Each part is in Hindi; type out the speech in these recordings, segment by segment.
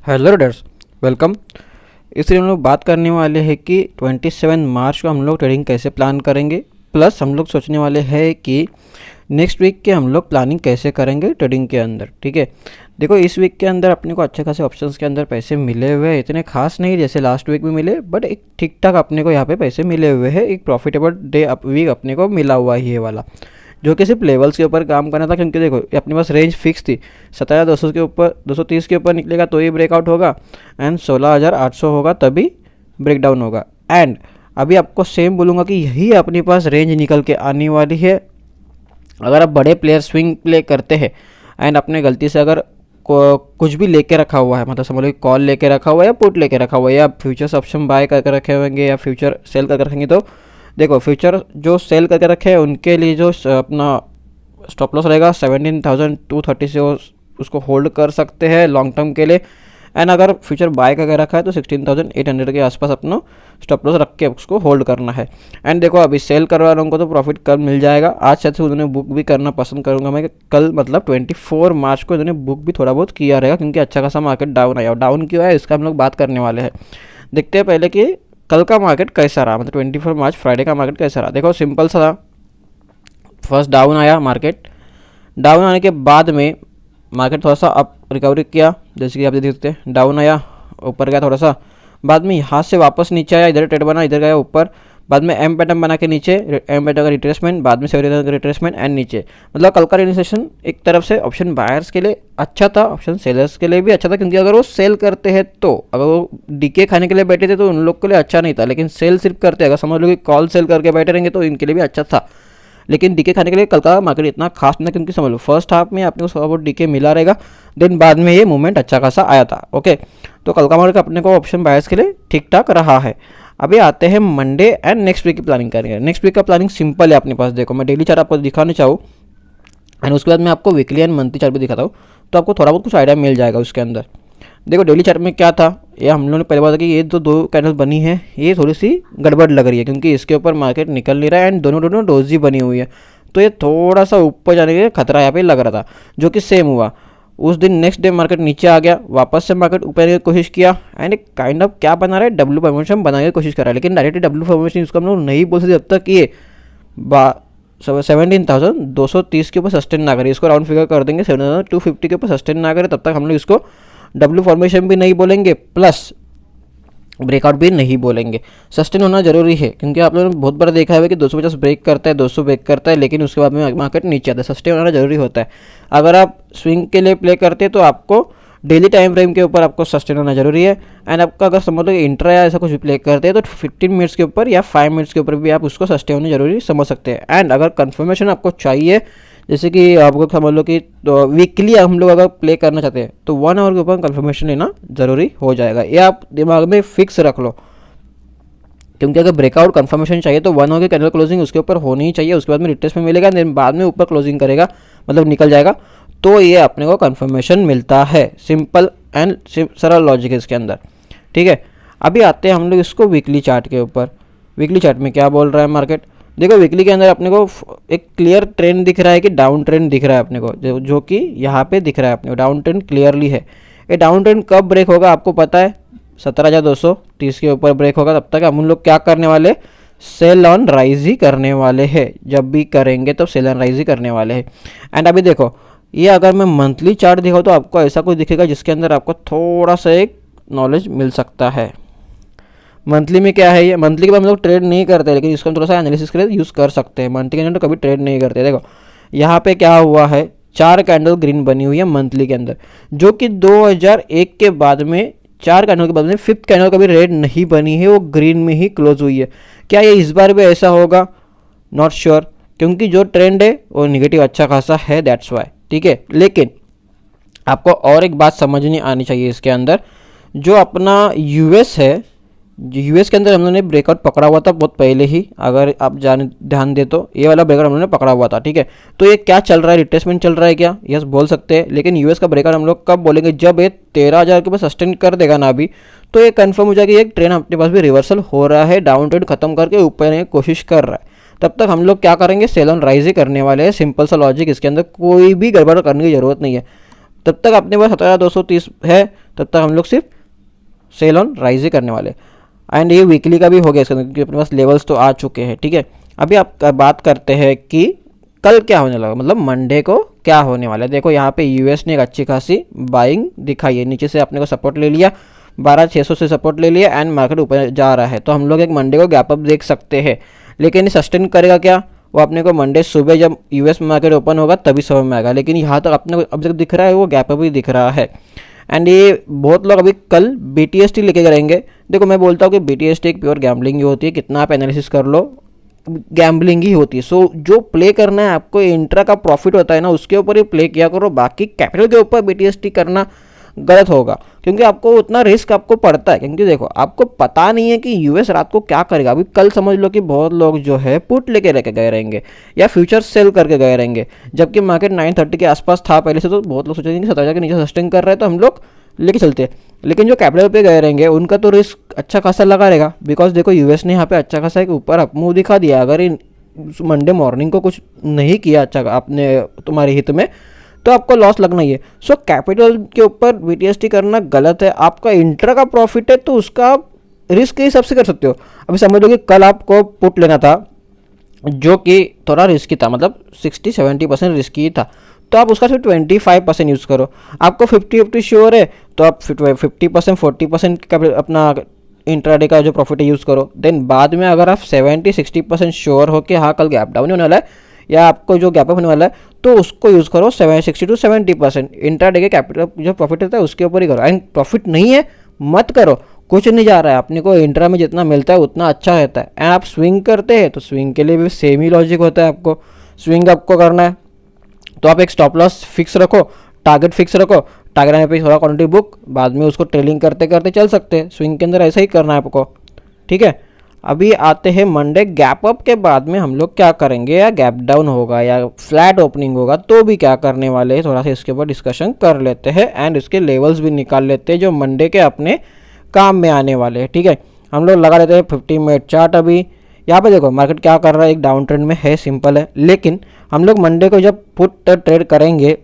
Hello readers, welcome. इसलिए हम लोग बात करने वाले हैं कि 27 मार्च को हम लोग ट्रेडिंग कैसे प्लान करेंगे। प्लस हम लोग सोचने वाले हैं कि नेक्स्ट वीक के हम लोग प्लानिंग कैसे करेंगे ट्रेडिंग के अंदर। ठीक है, देखो इस वीक के अंदर अपने को अच्छे खासे ऑप्शंस के अंदर पैसे मिले हुए हैं, इतने खास नहीं जैसे लास्ट वीक में मिले, बट एक ठीक ठाक अपने को यहाँ पे पैसे मिले हुए हैं। एक प्रॉफिटेबल वीक अपने को मिला हुआ है ये वाला, जो कि सिर्फ लेवल्स के ऊपर काम करना था। क्योंकि देखो अपने पास रेंज फिक्स थी, 17,200 के ऊपर 230 के ऊपर निकलेगा तो ही ब्रेकआउट होगा, एंड 16,800 होगा तभी ब्रेकडाउन होगा। एंड अभी आपको सेम बोलूँगा कि यही अपने पास रेंज निकल के आने वाली है। अगर आप बड़े प्लेयर स्विंग प्ले करते हैं एंड अपने गलती से अगर कुछ भी लेके रखा हुआ है, मतलब समझ लो कॉल लेके रखा हुआ है या पुट लेके रखा हुआ है या फ्यूचर्स ऑप्शन बाय करके रखे होंगे या फ्यूचर सेल करके रखेंगे, तो देखो फ्यूचर जो सेल करके रखे हैं उनके लिए जो अपना स्टॉप लॉस रहेगा 17,230 से उसको होल्ड कर सकते हैं लॉन्ग टर्म के लिए। एंड अगर फ्यूचर बाय करके रखा है तो 16,800 के आसपास अपना स्टॉप लॉस रख के उसको होल्ड करना है। एंड देखो अभी सेल करवा रहा हूँ तो प्रॉफिट कल मिल जाएगा। आज शायद से उन्होंने बुक भी करना पसंद करूँगा मैं, कल मतलब 24 मार्च को इन्होंने बुक भी थोड़ा बहुत किया रहेगा, क्योंकि अच्छा खासा मार्केट डाउन आया। डाउन क्यों है इसका हम लोग बात करने वाले हैं। देखते हैं पहले कि कल का मार्केट कैसा रहा, मतलब 24 मार्च फ्राइडे का मार्केट कैसा रहा। देखो सिंपल सा था, फर्स्ट डाउन आया मार्केट, डाउन आने के बाद में मार्केट थोड़ा सा अप रिकवरी किया, जैसे कि आप देख सकते हैं। डाउन आया, ऊपर गया थोड़ा सा, बाद में यहाँ से वापस नीचे आया, इधर ट्रेड बना, इधर गया ऊपर, बाद में एम पैटर्न बना के नीचे, एम पैटर्न का रिट्रेसमेंट, बाद में 70 का रिट्रेसमेंट एंड नीचे। मतलब कल का रिलीसेशन एक तरफ से ऑप्शन बायर्स के लिए अच्छा था, ऑप्शन सेलर्स के लिए भी अच्छा था, क्योंकि अगर वो सेल करते हैं तो अगर वो डीके खाने के लिए बैठे थे तो उन लोग के लिए अच्छा नहीं था। लेकिन सेल सिर्फ करते, अगर समझ लो कि कॉल सेल करके बैठे रहेंगे तो इनके लिए भी अच्छा था। लेकिन डीके खाने के लिए कल का मार्केट इतना खास नहीं था, क्योंकि समझ लो फर्स्ट हाफ में अपने को थोड़ा बहुत डीके मिला रहेगा, देन बाद में ये मूवमेंट अच्छा खासा आया था। ओके, तो कल का मार्केट अपने को ऑप्शन बायर्स के लिए ठीक ठाक रहा है। अभी आते हैं मंडे एंड नेक्स्ट वीक की प्लानिंग करेंगे। नेक्स्ट वीक का प्लानिंग सिंपल है अपने पास। देखो मैं डेली चार्ट आपको दिखाना चाहूँ एंड उसके बाद मैं आपको वीकली एंड मंथली चार्ट भी दिखाता हूँ, तो आपको थोड़ा बहुत कुछ आइडिया मिल जाएगा उसके अंदर। देखो डेली चार्ट में क्या था, ये हम लोगों ने पहले बात कि ये तो दो कैंडल बनी है, ये थोड़ी सी गड़बड़ लग रही है, क्योंकि इसके ऊपर मार्केट निकल नहीं रहा है एंड दोनों डोजी बनी हुई है, तो ये थोड़ा सा ऊपर जाने के खतरा यहाँ पे लग रहा था, जो कि सेम हुआ। उस दिन नेक्स्ट डे मार्केट नीचे आ गया, वापस से मार्केट ऊपर आने की कोशिश किया एंड एक काइंड ऑफ क्या बना रहा है, डब्ल्यू फॉर्मेशन बनाने की कोशिश कर रहा है। लेकिन डायरेक्टली डब्ल्यू फॉर्मेशन इसको हम लोग नहीं बोल सकते जब तक ये 17,230 के ऊपर सस्टेन ना करे। इसको राउंड फिगर कर देंगे 7,250 के ऊपर सस्टेन ना करे, तब तक हम लोग इसको डब्ल्यू फॉर्मेशन भी नहीं बोलेंगे, प्लस ब्रेकआउट भी नहीं बोलेंगे। सस्टेन होना जरूरी है, क्योंकि आप लोगों ने बहुत बार देखा है कि 250 ब्रेक करता है, 200 ब्रेक करता है, लेकिन उसके बाद में मार्केट नीचे आता है। सस्टेन होना जरूरी होता है। अगर आप स्विंग के लिए प्ले करते हैं तो आपको डेली टाइम फ्रेम के ऊपर आपको सस्टेन होना जरूरी है। एंड आपका अगर समझ लो इंट्रा या ऐसा कुछ भी प्ले करते हैं तो 15 मिनट्स के ऊपर या 5 मिनट्स के ऊपर भी आप उसको सस्टेन होना जरूरी समझ सकते हैं। एंड अगर कंफर्मेशन आपको चाहिए, जैसे कि आपको समझ लो कि तो वीकली हम लोग अगर प्ले करना चाहते हैं तो 1 आवर के ऊपर कंफर्मेशन लेना ज़रूरी हो जाएगा। ये आप दिमाग में फिक्स रख लो, क्योंकि अगर ब्रेकआउट कंफर्मेशन चाहिए तो 1 आवर की कैंडल क्लोजिंग उसके ऊपर होनी ही चाहिए। उसके बाद में रिट्रेसमेंट मिलेगा, देन बाद में ऊपर क्लोजिंग करेगा, मतलब निकल जाएगा, तो ये अपने को कंफर्मेशन मिलता है। सिंपल एंड सरल लॉजिक है इसके अंदर। ठीक है, अभी आते हैं हम लोग इसको वीकली चार्ट के ऊपर। वीकली चार्ट में क्या बोल रहा है मार्केट। देखो वीकली के अंदर अपने को एक क्लियर ट्रेंड दिख रहा है कि डाउन ट्रेंड दिख रहा है अपने को, जो कि यहाँ पे दिख रहा है अपने को डाउन ट्रेंड क्लियरली है। ये डाउन ट्रेंड कब ब्रेक होगा आपको पता है, 17,230 के ऊपर ब्रेक होगा, तब तक हम लोग क्या करने वाले, सेल ऑन राइज ही करने वाले हैं। जब भी करेंगे तो सेल ऑन राइज ही करने वाले हैं। एंड अभी देखो ये अगर मैं मंथली चार्ट दिखाऊँ तो आपको ऐसा कुछ दिखेगा जिसके अंदर आपको थोड़ा सा एक नॉलेज मिल सकता है। मंथली में क्या है, ये मंथली के बाद हम लोग ट्रेड नहीं करते, लेकिन इसको हम थोड़ा सा एनालिसिस के लिए यूज़ कर सकते हैं। मंथली के अंदर तो कभी ट्रेड नहीं करते। देखो यहाँ पे क्या हुआ है, 4 कैंडल ग्रीन बनी हुई है मंथली के अंदर, जो कि 2001 के बाद में 4 कैंडल के बाद में 5th कैंडल कभी रेड नहीं बनी है, वो ग्रीन में ही क्लोज हुई है। क्या ये इस बार भी ऐसा होगा, नॉट श्योर, क्योंकि जो ट्रेंड है वो निगेटिव अच्छा खासा है, दैट्स वाई। ठीक है, लेकिन आपको और एक बात समझनी आनी चाहिए इसके अंदर, जो अपना यूएस है, यूएस के अंदर हम लोगों ने ब्रेकआउट पकड़ा हुआ था बहुत पहले ही, अगर आप ध्यान दे तो ये वाला ब्रेकआउट हम लोगों ने पकड़ा हुआ था। ठीक है, तो ये क्या चल रहा है, रिट्रेसमेंट चल रहा है क्या, यस बोल सकते हैं। लेकिन यूएस का ब्रेकआउट हम लोग कब बोलेंगे, जब ये 13,000 के ऊपर सस्टेन कर देगा ना अभी, तो ये कंफर्म हो जाएगी एक ट्रेंड अपने पास भी रिवर्सल हो रहा है, डाउन ट्रेंड खत्म करके ऊपर आने की कोशिश कर रहा है। तब तक हम लोग क्या करेंगे, सेल ऑन राइज ही करने वाले हैं। सिंपल सा लॉजिक, इसके अंदर कोई भी गड़बड़ करने की जरूरत नहीं है। तब तक अपने पास 17,230 है, तब तक हम लोग सिर्फ सेल ऑन राइज ही करने वाले। एंड ये वीकली का भी हो गया इसका, क्योंकि अपने पास लेवल्स तो आ चुके हैं, ठीक है। अभी आप बात करते हैं कि कल क्या होने लगा, मतलब मंडे को क्या होने वाला है। देखो यहाँ पे यूएस ने एक अच्छी खासी बाइंग दिखाई है, नीचे से अपने को सपोर्ट ले लिया, 12,600 से सपोर्ट ले लिया एंड मार्केट ऊपर जा रहा है। तो हम लोग एक मंडे को गैप अप देख सकते हैं, लेकिन ये सस्टेन करेगा क्या, वो अपने को मंडे सुबह जब यूएस मार्केट ओपन होगा तभी समझ में आएगा। लेकिन यहाँ तक अपने को अभी तक दिख रहा है वो गैप अप ही दिख रहा है। एंड ये बहुत लोग अभी कल BTST लेके करेंगे। देखो मैं बोलता हूँ कि BTST एक प्योर गैम्बलिंग ही होती है, कितना आप एनालिसिस कर लो गैम्बलिंग ही होती है। सो जो प्ले करना है आपको, इंट्रा का प्रॉफिट होता है ना, उसके ऊपर ही प्ले किया करो, बाकी कैपिटल के ऊपर BTST करना गलत होगा, क्योंकि आपको उतना रिस्क आपको पड़ता है। क्योंकि देखो आपको पता नहीं है कि यूएस रात को क्या करेगा। अभी कल समझ लो कि बहुत लोग जो है पुट लेके रह के गए रहेंगे या फ्यूचर सेल करके गए रहेंगे, जबकि मार्केट 930 के आसपास था पहले से। तो बहुत लोग सोचेंगे कि 17,000 के नीचे सस्टेन कर रहे हैं तो हम लोग लेके चलते हैं। लेकिन जो कैपिटल पे गए रहेंगे उनका तो रिस्क अच्छा खासा लगा रहेगा, बिकॉज देखो यूएस ने यहाँ पे अच्छा खासा एक ऊपर अप मूव दिखा दिया। अगर इन मंडे मॉर्निंग को कुछ नहीं किया अच्छा आपने तुम्हारे हित में, तो आपको लॉस लगना ही है। सो कैपिटल के ऊपर BTST करना गलत है। आपका इंट्रा का प्रॉफिट है तो उसका आप रिस्क के हिसाब से कर सकते हो। अभी समझ लो कि कल आपको पुट लेना था जो कि थोड़ा रिस्की था, मतलब 60-70% रिस्की था, तो आप उसका सिर्फ 25% यूज़ करो। आपको 50-50 श्योर है तो आप 50% 40% का अपना इंट्राडे का जो प्रॉफिट है यूज़ करो। देन बाद में अगर आप 70-60% श्योर हो कि हाँ कल गैप डाउन होने वाला है या आपको जो गैप अप होने वाला है, तो उसको यूज़ करो 60 to 70%। इंट्राडे के कैपिटल जो प्रॉफिट होता है उसके ऊपर ही करो। एंड प्रॉफिट नहीं है मत करो, कुछ नहीं जा रहा है अपने को, इंट्रा में जितना मिलता है उतना अच्छा रहता है। एंड आप स्विंग करते हैं तो स्विंग के लिए भी सेम ही लॉजिक होता है। आपको स्विंग आपको करना है तो आप एक स्टॉप लॉस फिक्स रखो, टारगेट फिक्स रखो, टारगेट आने पे थोड़ा क्वांटिटी बुक, बाद में उसको ट्रेलिंग करते करते चल सकते हैं। स्विंग के अंदर ऐसा ही करना है आपको, ठीक है। अभी आते हैं मंडे गैप अप के बाद में हम लोग क्या करेंगे, या गैप डाउन होगा या फ्लैट ओपनिंग होगा तो भी क्या करने वाले हैं, थोड़ा सा इसके ऊपर डिस्कशन कर लेते हैं। एंड इसके लेवल्स भी निकाल लेते हैं जो मंडे के अपने काम में आने वाले हैं, ठीक है। हम लोग लगा लेते हैं 50 मिनट चार्ट। अभी यहाँ पे देखो मार्केट क्या कर रहा है, एक डाउन ट्रेंड में है, सिंपल है। लेकिन हम लोग मंडे को जब पुट ट्रेड करेंगे,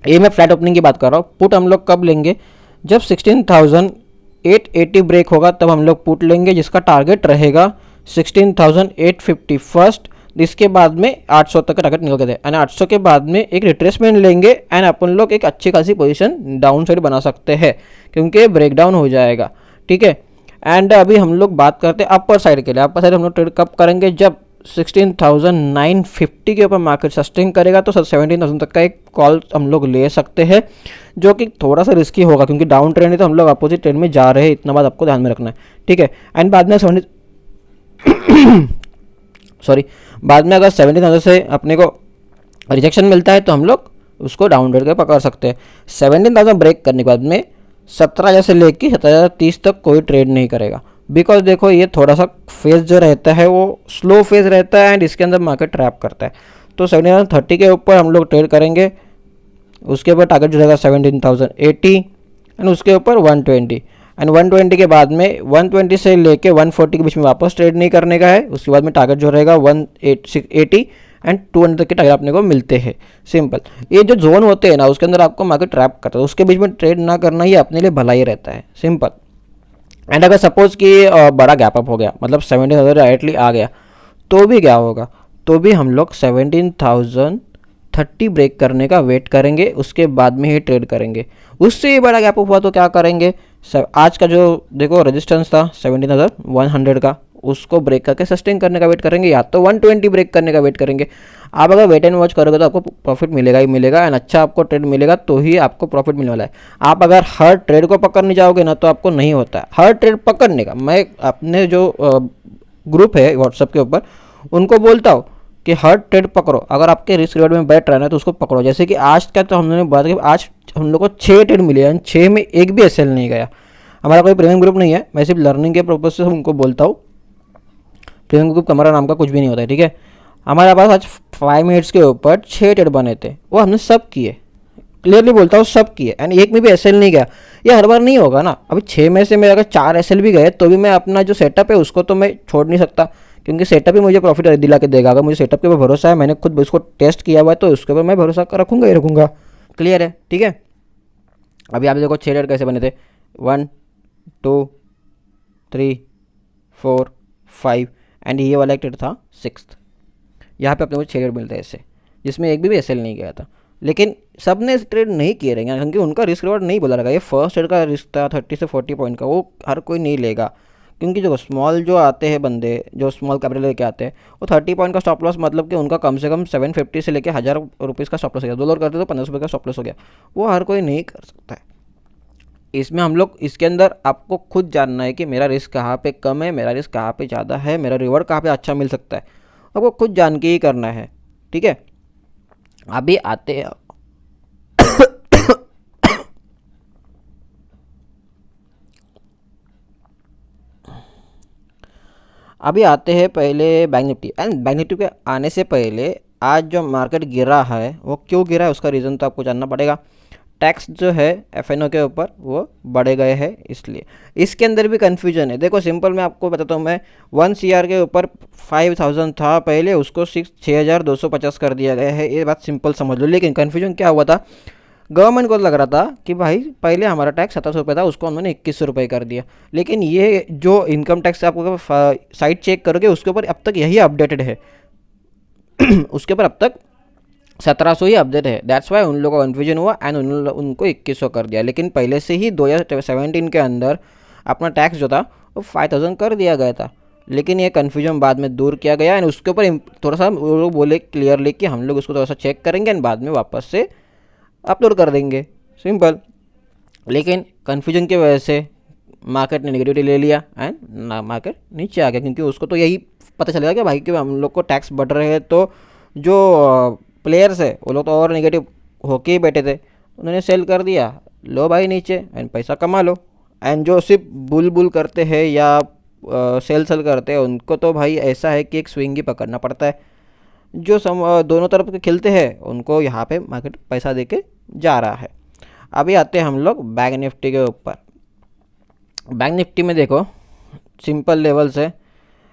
ये मैं फ्लैट ओपनिंग की बात कर रहा हूँ, पुट हम लोग कब लेंगे, जब 16,880 ब्रेक होगा तब हम लोग पुट लेंगे, जिसका टारगेट रहेगा 16,850 फर्स्ट। इसके बाद में 800 तक का टारगेट निकल गए थे एंड 800 के बाद में एक रिट्रेसमेंट लेंगे एंड अपन लोग एक अच्छी खासी पोजीशन डाउन साइड बना सकते हैं, क्योंकि ब्रेक डाउन हो जाएगा, ठीक है। एंड अभी हम लोग बात करते हैं अपर साइड के लिए। अपर साइड हम लोग ट्रेड कब करेंगे, जब 16,950 के ऊपर मार्केट सस्टेन करेगा तो 17,000 तक का एक कॉल हम लोग ले सकते हैं, जो कि थोड़ा सा रिस्की होगा क्योंकि डाउन ट्रेंड है तो हम लोग अपोजिट ट्रेंड में जा रहे हैं, इतना बात आपको ध्यान में रखना है, ठीक है। एंड बाद में बाद में अगर 17,000 से अपने को रिजेक्शन मिलता है तो हम लोग उसको डाउन ट्रेड कर पकड़ सकते हैं। 17,000 ब्रेक करने के बाद में 17,000 से लेकर 17,030 तक कोई ट्रेड नहीं करेगा, बिकॉज देखो ये थोड़ा सा फेज जो रहता है वो स्लो फेज रहता है एंड इसके अंदर मार्केट ट्रैप करता है। तो 17,030 के ऊपर हम लोग ट्रेड करेंगे, उसके ऊपर टारगेट जो रहेगा 17,080 एंड उसके ऊपर 120 एंड 120 के बाद में 120 से लेके 140 के बीच में वापस ट्रेड नहीं करने का है। उसके बाद में टारगेट जो रहेगा 180 एंड 200 तक के टारगेट अपने को मिलते हैं। सिंपल, ये जो जोन होते हैं ना उसके अंदर आपको मार्केट ट्रैप करता है, उसके बीच में ट्रेड ना करना ही अपने लिए भला ही रहता है, सिंपल। एंड अगर सपोज कि बड़ा गैप अप हो गया, मतलब 17,000 डायरेक्टली आ गया, तो भी क्या होगा, तो भी हम लोग 17,030 ब्रेक करने का वेट करेंगे, उसके बाद में ही ट्रेड करेंगे। उससे ही बड़ा गैप अप हुआ तो क्या करेंगे, आज का जो देखो रेजिस्टेंस था 17,100 का, उसको ब्रेक करके सस्टेन करने का वेट करेंगे, या तो 120 ब्रेक करने का वेट करेंगे। आप अगर वेट एंड वॉच करोगे तो आपको प्रॉफिट मिलेगा ही मिलेगा एंड अच्छा आपको ट्रेड मिलेगा तो ही आपको प्रॉफिट मिलने वाला है। आप अगर हर ट्रेड को पकड़ने जाओगे ना तो आपको नहीं होता है। हर ट्रेड पकड़ने का मैं अपने जो ग्रुप है व्हाट्सएप के ऊपर उनको बोलता हूँ कि हर ट्रेड पकड़ो, अगर आपके रिस्क रिवॉर्ड में बैठ रहा है तो उसको पकड़ो। जैसे कि आज का तो हमने बात की, आज हम लोग को 6 ट्रेड मिले एंड 6 में एक भी एसएल नहीं गया। हमारा कोई प्रीमियम ग्रुप नहीं है, मैं सिर्फ लर्निंग के पर्पज से उनको बोलता हूँ। प्रीमियम ग्रुप हमारा नाम का कुछ भी नहीं होता है, ठीक है। हमारे पास आज 5 मिनट्स के ऊपर 6 ट्रेड बने थे, वो हमने सब किए, क्लियरली बोलता हूँ सब किए एंड एक में भी एसएल नहीं गया। ये हर बार नहीं होगा ना। अभी 6 में से मेरे अगर 4 एसएल भी गए तो भी मैं अपना जो सेटअप है उसको तो मैं छोड़ नहीं सकता, क्योंकि सेटअप ही मुझे प्रॉफिट दिला के देगा। अगर मुझे सेटअप के ऊपर भरोसा है, मैंने खुद उसको टेस्ट किया हुआ है, तो उसके ऊपर मैं भरोसा रखूंगा ही रखूंगा। क्लियर है, ठीक है। अभी आप देखो 6 ट्रेड कैसे बने थे, 1 2 3 4 5 एंड ये वाला एक ट्रेड था 6th। यहाँ पे अपने को 6 ट्रेड मिलते हैं ऐसे, जिसमें एक भी एसएल नहीं गया था। लेकिन सब ने ट्रेड नहीं किए रहेंगे क्योंकि उनका रिस्क रिवॉर्ड नहीं बोला रहेगा। ये फर्स्ट ट्रेड का रिस्क था 30 से 40 पॉइंट का, वो हर कोई नहीं लेगा। क्योंकि जो स्मॉल जो आते हैं बंदे, जो स्मॉल कैपिटल लेके आते हैं, वो 30 पॉइंट का स्टॉप लॉस मतलब कि उनका कम से कम 750 से लेके 1000 रुपीज़ का स्टॉप लॉस हो गया। $2 करते तो 1500 रुपये का स्टॉप लॉस हो गया। वो हर कोई नहीं कर सकता है। इसमें हम लोग इसके अंदर आपको खुद जानना है कि मेरा रिस्क कहाँ पे कम है, मेरा रिस्क कहाँ पे ज़्यादा है, मेरा रिवॉर्ड कहाँ पे अच्छा मिल सकता है, आपको खुद जान के ही करना है। ठीक है, अभी आते हैं अभी आते हैं पहले bank Nifty. And bank Nifty के आने से पहले आज जो मार्केट गिरा है वो क्यों गिरा है उसका रीज़न तो आपको जानना पड़ेगा। टैक्स जो है एफएनओ के ऊपर वो बढ़े गए हैं, इसलिए इसके अंदर भी कन्फ्यूजन है। देखो सिंपल मैं आपको बताता हूँ, मैं 1 CR के ऊपर 5000 था पहले, उसको 6250 कर दिया गया है। ये बात सिंपल समझ लो। लेकिन कन्फ्यूजन क्या हुआ था, गवर्नमेंट को लग रहा था कि भाई पहले हमारा टैक्स 1700 रुपये था, उसको उन्होंने 2100 रुपये कर दिया। लेकिन ये जो इनकम टैक्स आपको साइट चेक करोगे उसके ऊपर अब तक यही अपडेटेड है उसके ऊपर अब तक 1700 ही अपडेट है। दैट्स वाई उन लोगों को कन्फ्यूजन हुआ एंड उनको 2100 कर दिया। लेकिन पहले से ही 2017 के अंदर अपना टैक्स जो था वो 5000 कर दिया गया था। लेकिन ये कन्फ्यूजन बाद में दूर किया गया एंड उसके ऊपर थोड़ा सा वो लोग बोले क्लियरली कि हम लोग उसको थोड़ा सा चेक करेंगे एंड बाद में वापस से अपलोड कर देंगे, सिंपल। लेकिन कन्फ्यूजन की वजह से मार्केट ने नेगेटिविटी ले लिया एंड मार्केट नीचे आ गया, क्योंकि उसको तो यही पता चलेगा कि भाई कि हम लोग को टैक्स बढ़ रहे हैं, तो जो प्लेयर्स है वो लोग तो और नेगेटिव होके ही बैठे थे, उन्होंने सेल कर दिया, लो भाई नीचे एंड पैसा कमा लो। एंड जो सिर्फ बुल करते हैं या सेल करते हैं उनको तो भाई ऐसा है कि एक स्विंग ही पकड़ना पड़ता है। जो दोनों तरफ के खिलते हैं उनको यहाँ पे मार्केट पैसा देके जा रहा है। अभी आते हैं हम लोग बैंक निफ्टी के ऊपर। बैंक निफ्टी में देखो सिंपल लेवल्स है,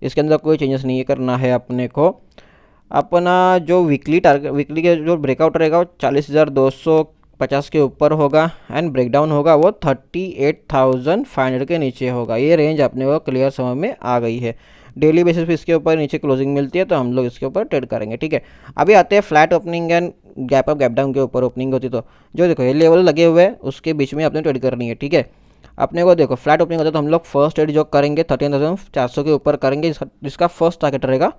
इसके अंदर कोई चेंजेस नहीं करना है अपने को। अपना जो वीकली टारगेट, वीकली के जो ब्रेकआउट रहेगा वो 40,250 के ऊपर होगा एंड ब्रेकडाउन होगा वो 38,500 के नीचे होगा। ये रेंज अपने को क्लियर समझ में आ गई है। डेली बेसिस पे इसके ऊपर नीचे क्लोजिंग मिलती है तो हम लोग इसके ऊपर ट्रेड करेंगे। ठीक है, अभी आते हैं flat opening and gap up gap down के ऊपर ओपनिंग होती तो जो देखो ये लेवल लगे हुए हैं उसके बीच में अपने ट्रेड करनी है। ठीक है, अपने को देखो फ्लैट ओपनिंग होता है तो हम लोग फर्स्ट ट्रेड जो करेंगे 13,400 के ऊपर करेंगे, जिसका फर्स्ट टारगेट रहेगा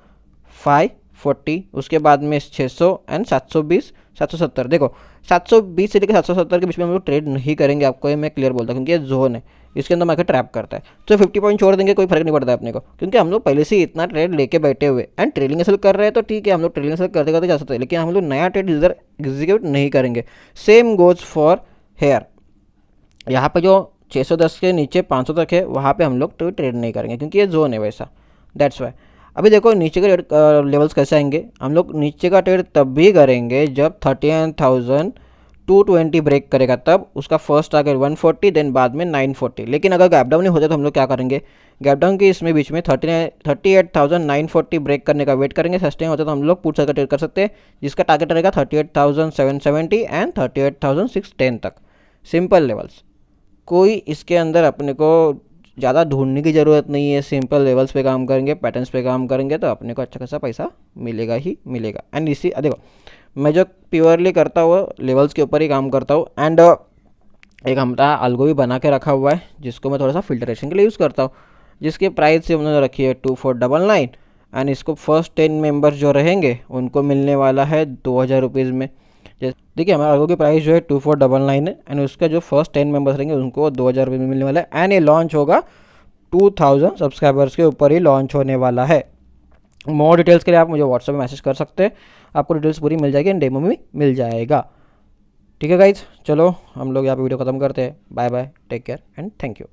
540, उसके बाद में 600 एंड 720 770। देखो 720 से लेकर 770 के बीच में हम लोग ट्रेड नहीं करेंगे, आपको ये मैं क्लियर बोलता हूँ, क्योंकि ये जोन है, इसके अंदर मार्केट ट्रैप करता है। तो 50 पॉइंट छोड़ देंगे कोई फर्क नहीं पड़ता है अपने को, क्योंकि हम लोग पहले से ही इतना ट्रेड लेके बैठे हुए एंड ट्रेडिंग एसल कर रहे हैं तो ठीक है, हम लोग ट्रेडिंग एसल करते करते जा सकते हैं, लेकिन हम लोग नया ट्रेड इधर एग्जीक्यूट नहीं करेंगे। सेम गोज फॉर हेयर, यहाँ पे जो 610 के नीचे 500 तक है वहाँ पे हम लोग ट्रेड नहीं करेंगे क्योंकि ये जोन है वैसा, दैट्स वाई। अभी देखो नीचे के लेवल्स कैसे आएंगे, हम लोग नीचे का ट्रेड तब भी करेंगे जब 39,220 ब्रेक करेगा, तब उसका फर्स्ट टारगेट 140 देन बाद में 940। लेकिन अगर गैप डाउन नहीं होता तो हम लोग क्या करेंगे, गैप डाउन के इसमें बीच में 38,940 ब्रेक करने का वेट करेंगे। सस्टेन होता है तो हम लोग पुट साइड का ट्रेड कर सकते हैं, जिसका टारगेट रहेगा 38,770 एंड 38,610 तक। सिंपल लेवल्स, कोई इसके अंदर अपने को ज़्यादा ढूंढने की ज़रूरत नहीं है। सिंपल लेवल्स पे काम करेंगे, पैटर्न्स पे काम करेंगे तो अपने को अच्छा खासा पैसा मिलेगा ही मिलेगा। एंड इसी देखो मैं जो प्योरली करता हूँ लेवल्स के ऊपर ही काम करता हूँ एंड एक हमारा अल्गो भी बना के रखा हुआ है जिसको मैं थोड़ा सा फिल्टरेशन के लिए यूज़ करता हूँ, जिसकी प्राइस से उन्होंने रखी है 2499 एंड इसको फर्स्ट 10 मेंबर्स जो रहेंगे उनको मिलने वाला है 2000 रुपीज़ में। देखिए हमारे अल्गो की प्राइस जो है 2499 है एंड उसका जो फर्स्ट 10 मेंबर्स रहेंगे उनको 2000 रुपये में मिलने वाला है एंड ये लॉन्च होगा 2000 सब्सक्राइबर्स के ऊपर ही लॉन्च होने वाला है। मोर डिटेल्स के लिए आप मुझे व्हाट्सएप में मैसेज कर सकते हैं, आपको डिटेल्स पूरी मिल जाएगी एंड डेमो में मिल जाएगा। ठीक है गाइज, चलो हम लोग यहाँ पे वीडियो ख़त्म करते हैं। Bye bye, take care and thank you.